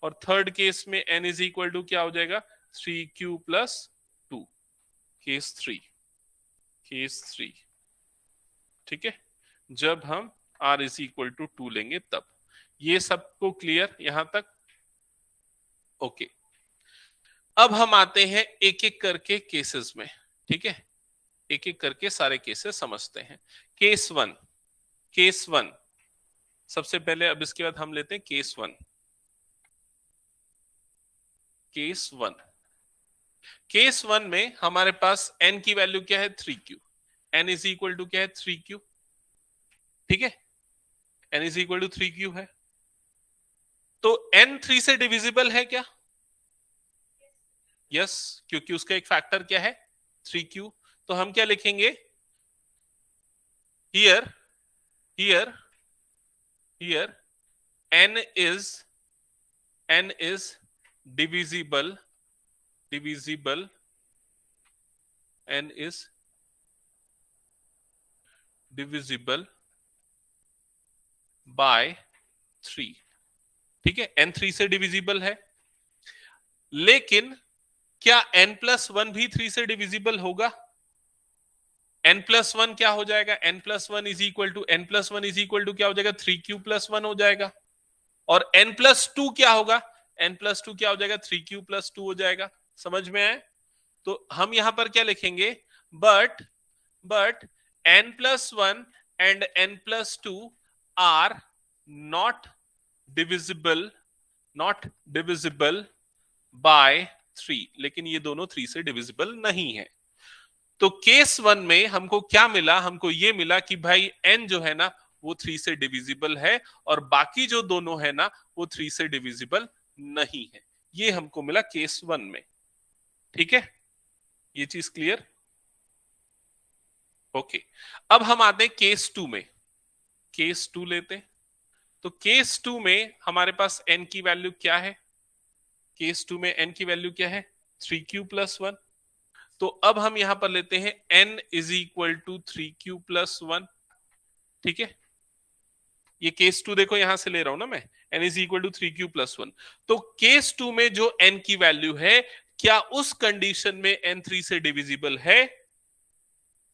और थर्ड केस में n इज इक्वल टू क्या हो जाएगा, 3q प्लस 2। केस थ्री, ठीक है, जब हम r इज इक्वल टू 2 लेंगे तब। ये सबको क्लियर यहां तक, ओके। अब हम आते हैं एक एक करके केसेस में, ठीक है, एक एक करके सारे केसेस समझते हैं। केस वन सबसे पहले, अब इसके बाद हम लेते हैं केस वन में हमारे पास n की वैल्यू क्या है, 3q, n is equal to क्या है, 3q, ठीक है, n is equal to 3q है। तो n 3 से डिविजिबल है क्या, यस, क्योंकि उसका एक फैक्टर क्या है, 3q। तो हम क्या लिखेंगे, here n is divisible, n is divisible by 3, ठीक है, n 3 से डिविजिबल है। लेकिन क्या n+1 भी 3 से डिविजिबल होगा, n+1 क्या हो जाएगा, n+1 इज इक्वल टू क्या हो जाएगा, 3q प्लस 1 हो जाएगा। और n+2 क्या होगा, n+2 क्या हो जाएगा, 3q प्लस 2 हो जाएगा। समझ में आए। तो हम यहां पर क्या लिखेंगे, but n+1 and n+2 are not divisible by 3, लेकिन ये दोनों 3 से डिविजिबल नहीं है। तो केस 1 में हमको क्या मिला, हमको ये मिला कि भाई n जो है ना वो 3 से डिविजिबल है, और बाकी जो दोनों है ना वो 3 से डिविजिबल नहीं है। ये हमको मिला केस 1 में। ठीक है, ये चीज क्लियर? ओके, अब हम आते हैं केस 2 में। केस 2 लेते हैं। तो केस 2 में हमारे पास n की वैल्यू क्या है? केस 2 में n की वैल्यू क्या है? 3q+1। तो अब हम यहां पर लेते हैं n is equal to 3q+1। ठीक है, ये केस 2 देखो यहां से ले रहा हूं ना मैं, n is equal to 3q+1। तो केस 2 में जो n की वैल्यू है, क्या उस कंडीशन में n 3 से डिविजिबल है?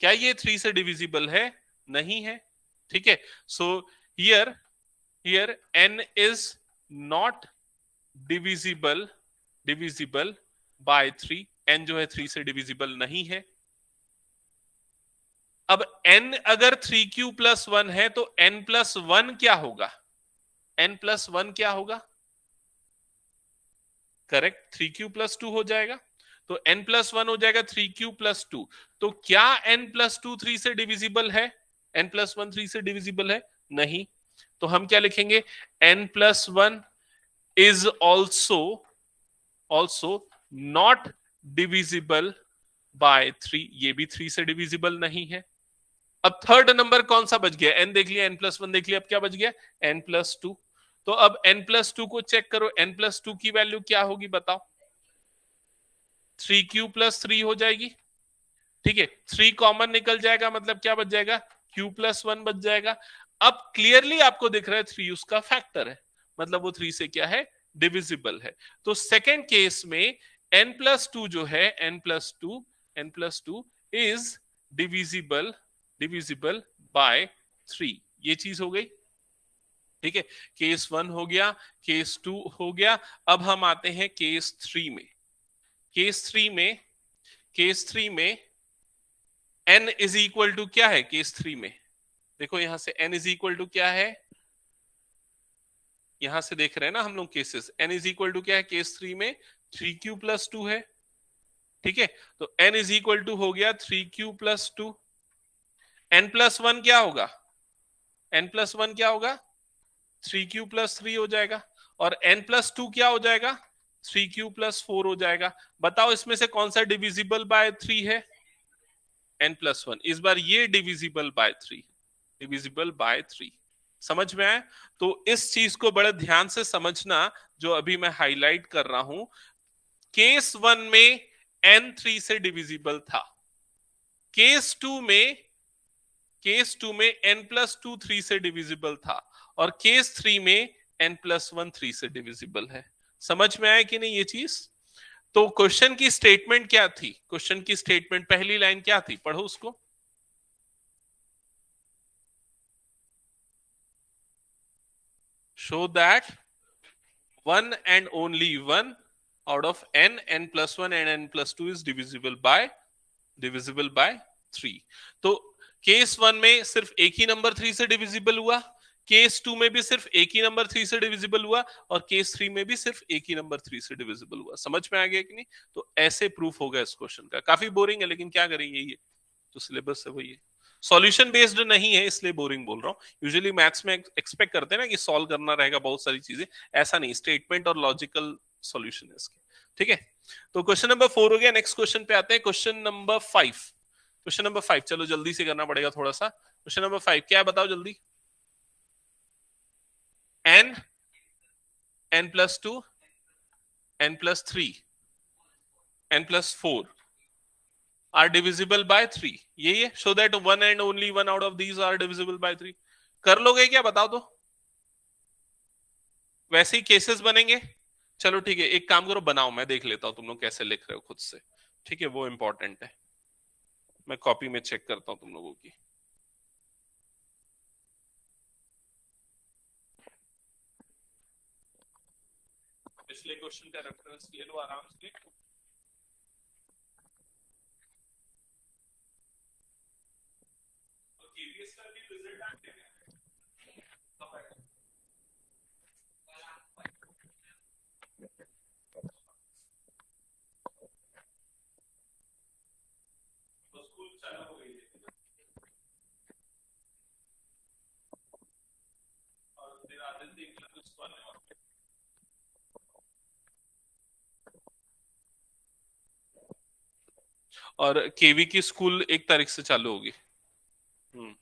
क्या ये 3 से डिविजिबल है? नहीं है। ठीक है, so here here n is not divisible by 3। n जो है 3 से डिविजिबल नहीं है। अब n अगर 3q+1 है तो n+1 क्या होगा? n+1 क्या होगा? करेक्ट, 3q+2 हो जाएगा। तो n+1 हो जाएगा 3q+2। तो क्या n+2 3 से डिविजिबल है? n+1 3 से डिविजिबल है? नहीं। तो हम क्या लिखेंगे? n+1 is also not divisible by 3। ये भी 3 से डिविजिबल नहीं है। अब थर्ड नंबर कौन सा बच गया? n देख लिया, n+1 देख लिया, अब क्या बच गया? n+2। तो अब n+2 को चेक करो, n+2 की वैल्यू क्या होगी बताओ? 3q+3 हो जाएगी। ठीक है, 3 कॉमन निकल जाएगा, मतलब क्या बच जाएगा? q+1 बच जाएगा। अब क्लियरली आपको दिख रहा है 3 उसका फैक्टर है, मतलब वो 3 से क्या है? डिविजिबल है। तो सेकेंड केस में n+2 जो है, n+2 इज डिविजिबल बाय 3। ये चीज हो गई। ठीक है, केस 1 हो गया, केस 2 हो गया। अब हम आते हैं केस 3 में। केस 3 में n इज इक्वल टू क्या है? केस 3 में देखो यहां से n इज इक्वल टू क्या है? यहां से देख रहे हैं ना हम लोग cases, n is equal to क्या है केस 3 में? 3q+2 है। ठीक है, तो n इज इक्वल टू हो गया 3q+2। n+1 क्या होगा? n+1 क्या होगा? 3q+3 हो जाएगा। और n+2 क्या हो जाएगा? 3q+4 हो जाएगा। बताओ इसमें से कौन सा डिविजिबल बाय 3 है? n+1। इस बार ये डिविजिबल बाय 3। समझ में आया? तो इस चीज को बड़े ध्यान से समझना जो अभी मैं हाईलाइट कर रहा हूं। केस 1 में n 3 से डिविजिबल था। केस 2 में n+2 3 से डिविजिबल था। और केस 3 में n+1 3 से डिविजिबल है। समझ में आया कि नहीं ये चीज? तो क्वेश्चन की स्टेटमेंट क्या थी? क्वेश्चन की स्टेटमेंट पहली लाइन क्या थी? पढ़ो उसको। Show that one and only one out of n+1 and n+2 is divisible by 3। तो केस 1 में सिर्फ एक ही नंबर 3 से डिविजिबल हुआ, केस 2 में भी सिर्फ एक ही नंबर 3 से डिविजिबल हुआ, और केस 3 में भी सिर्फ एक ही नंबर 3 से डिविजिबल हुआ। समझ में आ गया कि नहीं? तो ऐसे प्रूफ होगा इस क्वेश्चन का। काफी बोरिंग है लेकिन क्या करेंगे, ये तो सिलेबस है वही है। सॉल्यूशन बेस्ड नहीं है इसलिए बोरिंग बोल रहा हूँ। यूजुअली मैथ्स में एक्सपेक्ट करते हैं ना कि सॉल्व करना रहेगा बहुत सारी चीजें, ऐसा नहीं, स्टेटमेंट और लॉजिकल सॉल्यूशन है इसके। ठीक है, तो क्वेश्चन नंबर 4 हो गया। नेक्स्ट क्वेश्चन पे आते हैं, क्वेश्चन नंबर 5। क्वेश्चन नंबर 5 चलो जल्दी से करना पड़ेगा थोड़ा सा। क्वेश्चन नंबर 5 क्या है बताओ जल्दी? n+2 n+3 n+4 are divisible by 3। यही है, so that one and only one out of these are divisible by 3। कर लोगे क्या बताओ तो? वैसे ही केसेस बनेंगे। चलो ठीक है, एक काम करो बनाओ, मैं देख लेता हूं तुम लोग कैसे लिख रहे हो खुद से। ठीक है, वो इंपॉर्टेंट है। मैं कॉपी में चेक करता हूं तुम लोगों की। पिछले क्वेश्चन का रेफरेंस ले लो आराम से। तो केवीएस का भी रिजल्ट आ गया तो स्कूल चालू हो गई है। और केवी की स्कूल 1 तारीख से चालू होगी। हम्म।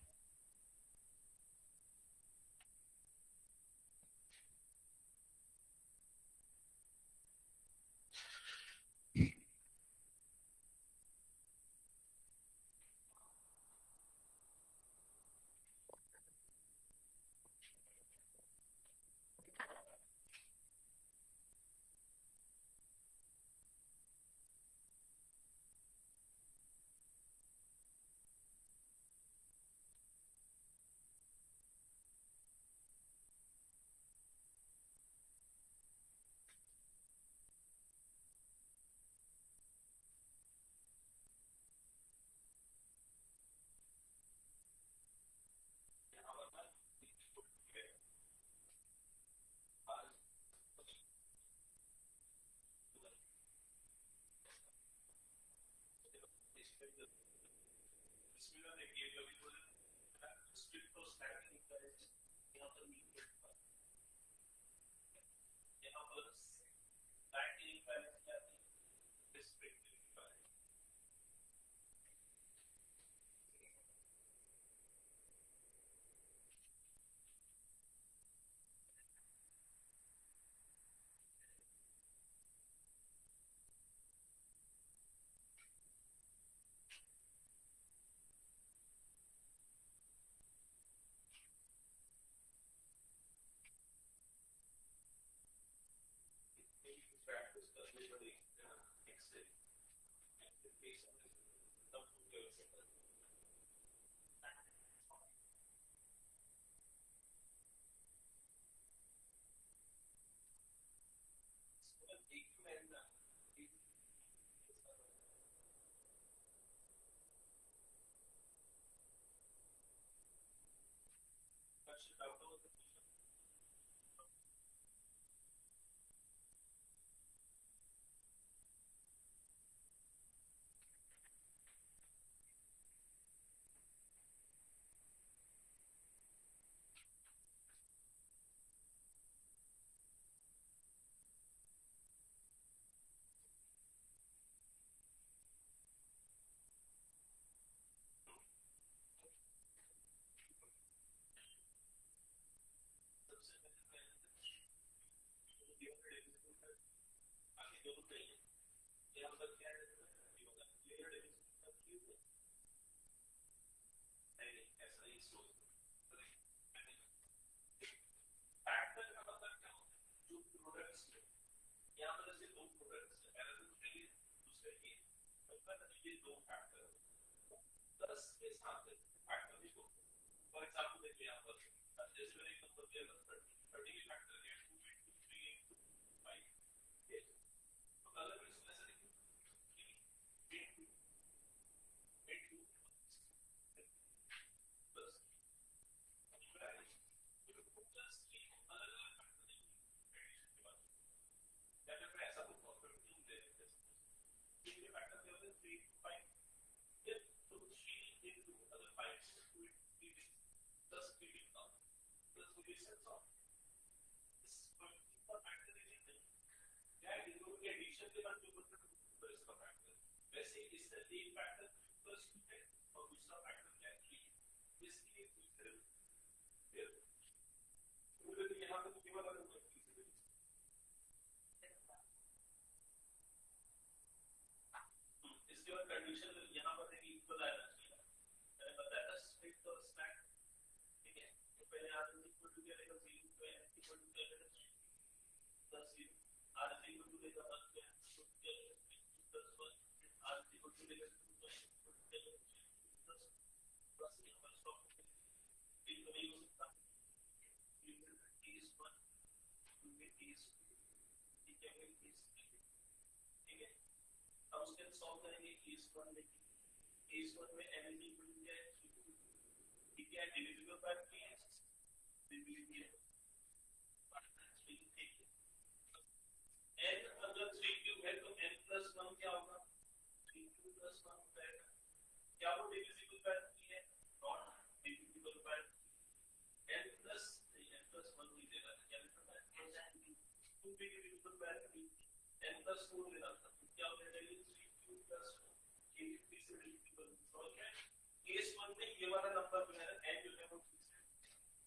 वाला नंबर जो है ना n जो है वो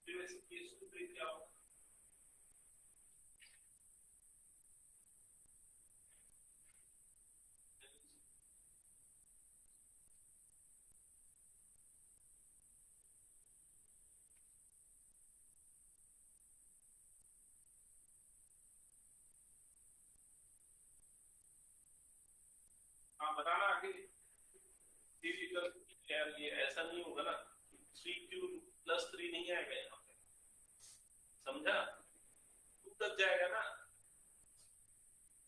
फिर वैसे केस 2 3 क्या होगा हाँ बताना आगे यार ये ऐसा नहीं होगा ना 3q + 3 नहीं आएगा यहाँ पे समझा 2 तक जाएगा ना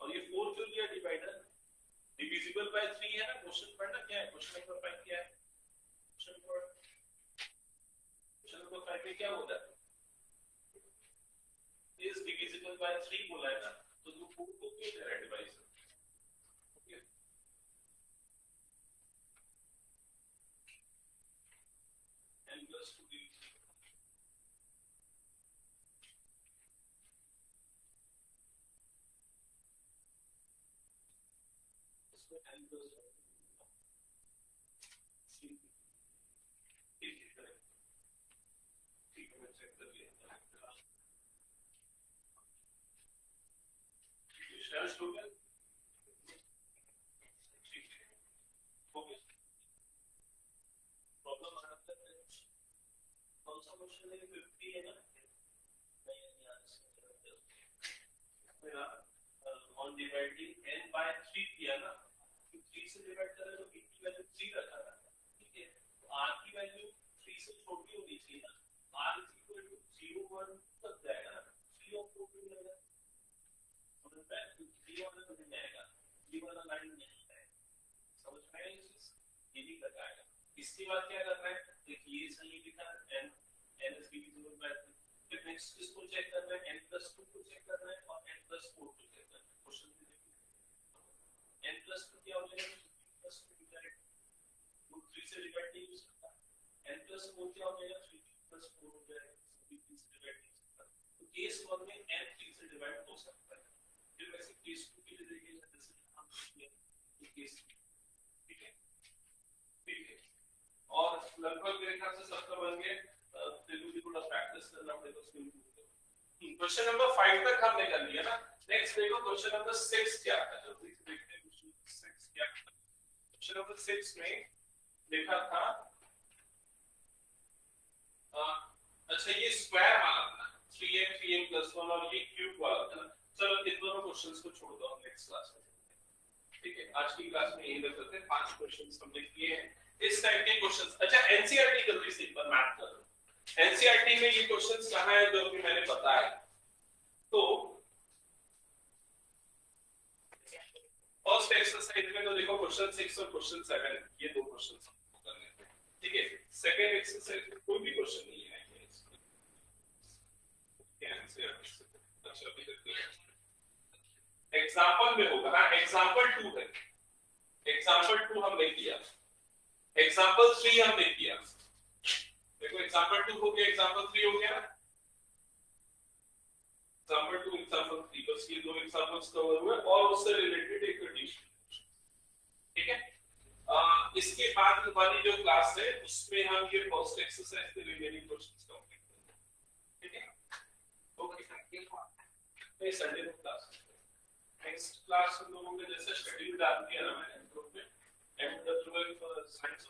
और ये 4 क्यों लिया डिवाइडर डिविजिबल बाय 3 है ना क्वेश्चन पढ़ना क्या है क्वेश्चन नंबर 5 क्या है क्वेश्चन नंबर 5 में क्या बोला इज डिविजिबल बाय 3 बोला है ना तो तू 4 को क्यों ले रहा है डिवाइडर n + 2 इसमें n + 1 ठीक है ठीक है मैं चेक कर लिया शेयर्स हो गया ठीक है हो गया प्रॉब्लम आ रहा है कौन सा क्वेश्चन है 50 है ना मेरा ऑन डिवाइडिंग n by 3 किया ना 3 से डिवाइड करें तो b की वैल्यू 3 रखा था ठीक है तो r की वैल्यू 3 से छोटी होनी चाहिए ना r = 0 1 तक जाएगा ना 3 और 4 क्यों जाएगा मतलब वैल्यू 3 वाला तो नहीं जाएगा 3 वाला लाइन नहीं आएगा समझ में आया ये चीज ये नहीं कर पाएगा इसके बाद क्या करना है देखिए ये सही लिखा n n is divisible by 3 फिर नेक्स्ट इसको चेक करना है n + 2 को चेक करना है और n + 4 को चेक करना है क्वेश्चन में देखिए n + 2 क्या हो जाएगा + 2 डायरेक्ट वो 3 से डिवाइड नहीं हो सकता n + 4 क्या हो जाएगा 3 + 4 हो जाएगा सभी 3 से डिवाइड नहीं हो सकता तो केस 1 में n 3 से डिवाइड हो सकता है फिर वैसे केस 2 के लिए देखिए जैसे हम किए केस ठीक है और लगभग मेरे ख्याल से सबका बन गया तेलुगु थोड़ा प्रैक्टिस करना पड़ेगा उसके लिए क्वेश्चन नंबर 5 तक हमने कर लिया ना नेक्स्ट देखो क्वेश्चन नंबर 6 क्या है जल्दी से देखते हैं क्वेश्चन 6 क्या है क्वेश्चन नंबर 6 में देखा था अच्छा ये स्क्वायर वाला था 3m 3m + 1 और ये क्यूब वाला था चलो इन दोनों क्वेश्चंस को छोड़ दो नेक्स्ट क्लास में ठीक है आज की क्लास में यही रखते हैं 5 क्वेश्चंस हमने किए हैं इस टाइप के क्वेश्चंस अच्छा एनसीईआरटी कर ली सिंपल मैथ कर एनसीईआरटी में ये क्वेश्चंस कहां है जो अभी मैंने बताया तो फर्स्ट एक्सरसाइज में तो देखो क्वेश्चन 6 और क्वेश्चन 7 ये दो क्वेश्चंस हमको करने हैं ठीक है सेकंड एक्सरसाइज में कोई भी क्वेश्चन नहीं है अच्छा अभी देखते हैं एग्जांपल में होगा ना एग्जांपल 2 है एग्जांपल 2 हमने किया एग्जांपल 3 हमने किया देखो एग्जांपल 2 हो गया एग्जांपल 3 हो गया एग्जांपल 2 एग्जांपल 3 बस ये दो एग्जांपल्स कवर हुए और उससे रिलेटेड एक कंडीशन ठीक है इसके बाद वाली जो क्लास है उसमें हम ये फर्स्ट एक्सरसाइज के रिमेनिंग क्वेश्चंस कंप्लीट करेंगे ठीक है ओके थैंक यू ये संडे को क्लास नेक्स्ट क्लास हम लोगों के जैसे शेड्यूल डाल दिया ना मैंने ग्रुप में एंड द साइंस